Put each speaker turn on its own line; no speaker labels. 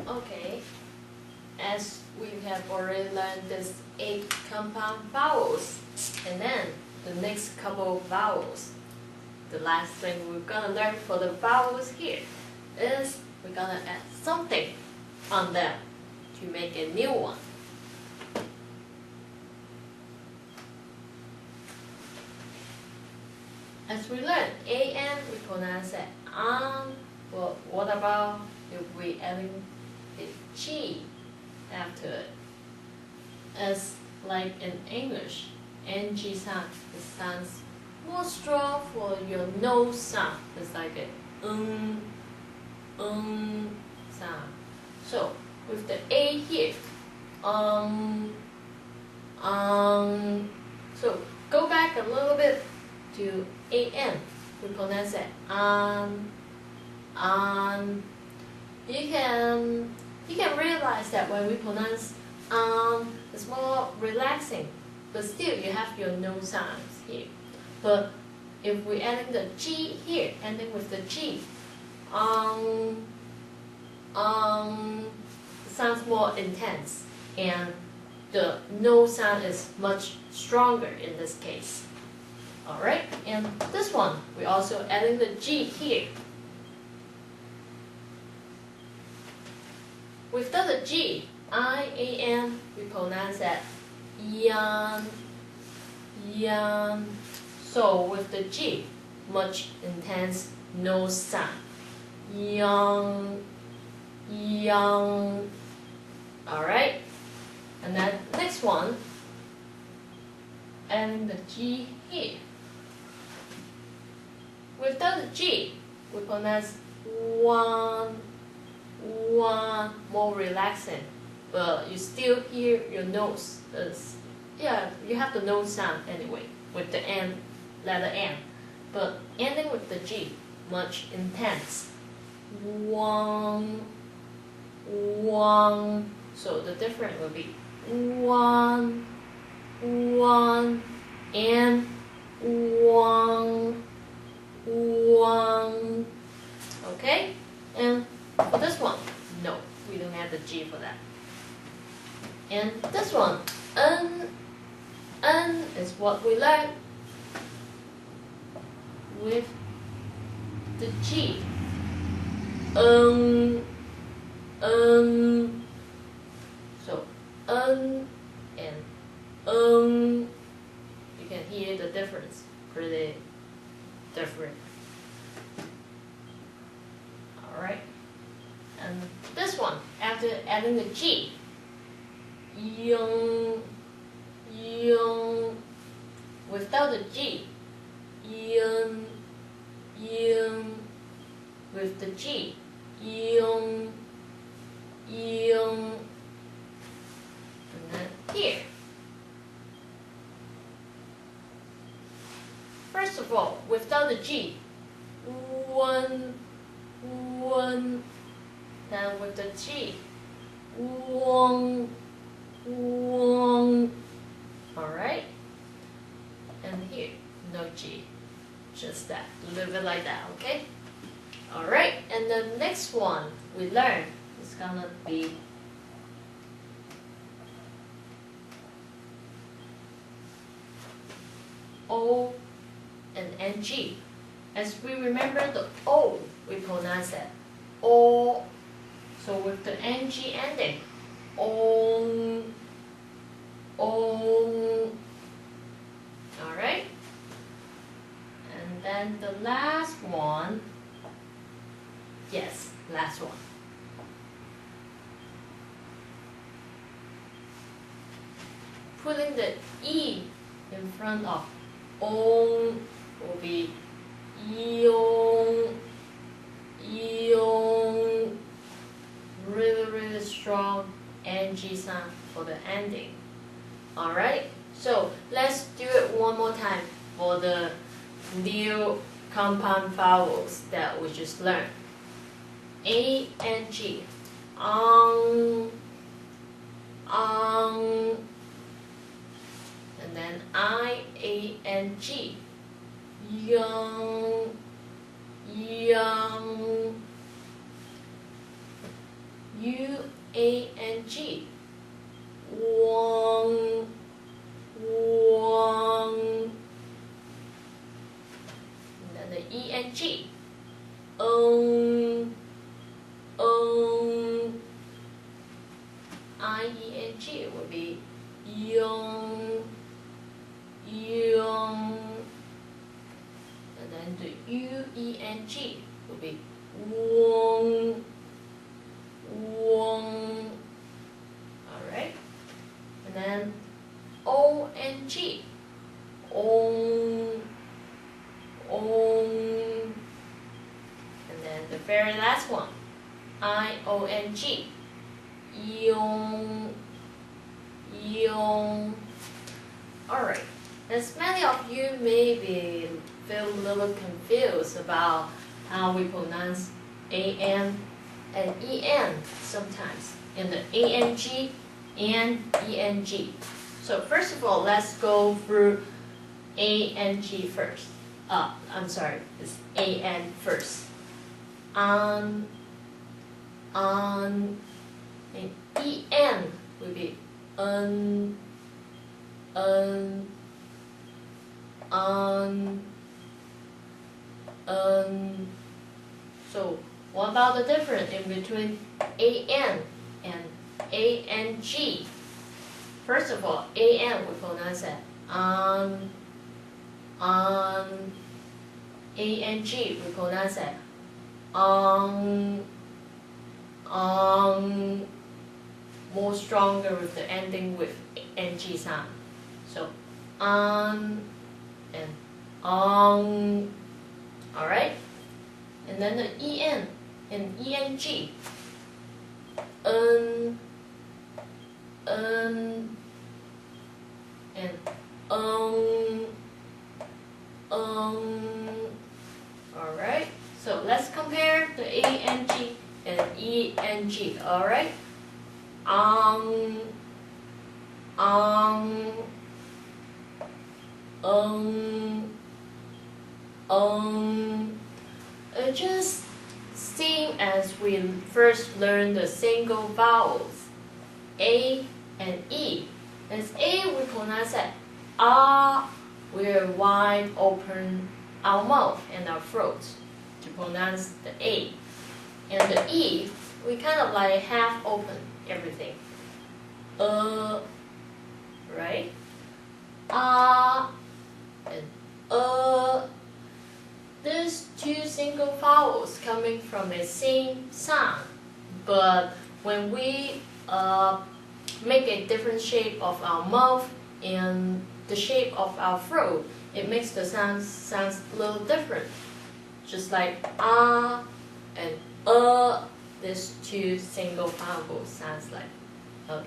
Okay, as we have already learned this 8 compound vowels, and then the next couple vowels, the last thing we're gonna learn for the vowels here is we're gonna add something on them to make a new one. As we learned, an we pronounce it an. Well, what about if we adding a g after it? As like in English, ng sound, it sounds more strong for your nose sound. It's like a sound. So with the a here, so go back a little bit to an. We pronounce it an. You can realize that when we pronounce it's more relaxing, but still you have your nose sounds here. But if we're adding the g here, ending with the g, it sounds more intense, and the no sound is much stronger in this case. Alright, and this one, we're also adding the g here. Without the G, I-A-N, we pronounce that yan, yan. So with the G, much intense nose sound. Yang, yang. Alright? And then next one, and the G here. Without the G, we pronounce one, one, more relaxing, but you still hear your nose. Yeah, you have the nose sound anyway with the N, letter N, but ending with the G, much intense. One, one. So the difference will be one, one, and one, one. Okay, and for this one, no, we don't have the G for that. And this one, N is what we learn with the G. So, and you can hear the difference, pretty different. Alright. And this one, after adding the G, yung, yung, without the G, yun, yun, with the G, yung, yung, and then here. First of all, without the G, one, one. Then with the G, wong, wong. Alright? And here, no G. Just that. Leave it like that, okay? Alright, and the next one we learn is gonna be O and NG. As we remember the O, we pronounce that O. So with the ng ending, on, on. Alright? And then the last one, yes, last one. Putting the E in front of on will be yong, yong. Really strong ng sound for the ending. Alright, so let's do it one more time for the new compound vowels that we just learned. A and G. And then I, A, and G. Young, young. U-A-N-G. Wong, wong. And then the E-N-G. I-E-N-G would be young, young. And then the U-E-N-G would be wong, wong. Alright? And then O-N-G. Ong, ong. And then the very last one, I-O-N-G. Yong, yong. Alright, as many of you maybe feel a little confused about how we pronounce A-N and E-N sometimes, in the A-N-G and E-N-G. So first of all, let's go through A-N-G first. I'm sorry, it's A-N first. On, and E-N will be on, So what about the difference in between A-N and A-N-G? First of all, A-N we pronounce it on, A-N-G we pronounce it on, more stronger with the ending with NG sound. So on and on. Alright? And then the EN and ENG. And alright? So let's compare the ANG and ENG. Alright? It just seems as we first learned the single vowels, A and E. As A, we pronounce it ah. We're wide open our mouth and our throat to pronounce the A. And the E, we kind of like half open everything. Right? And These two single vowels coming from the same sound, but when we make a different shape of our mouth and the shape of our throat, it makes the sounds a little different. Just like and these two single vowels sounds like. Okay.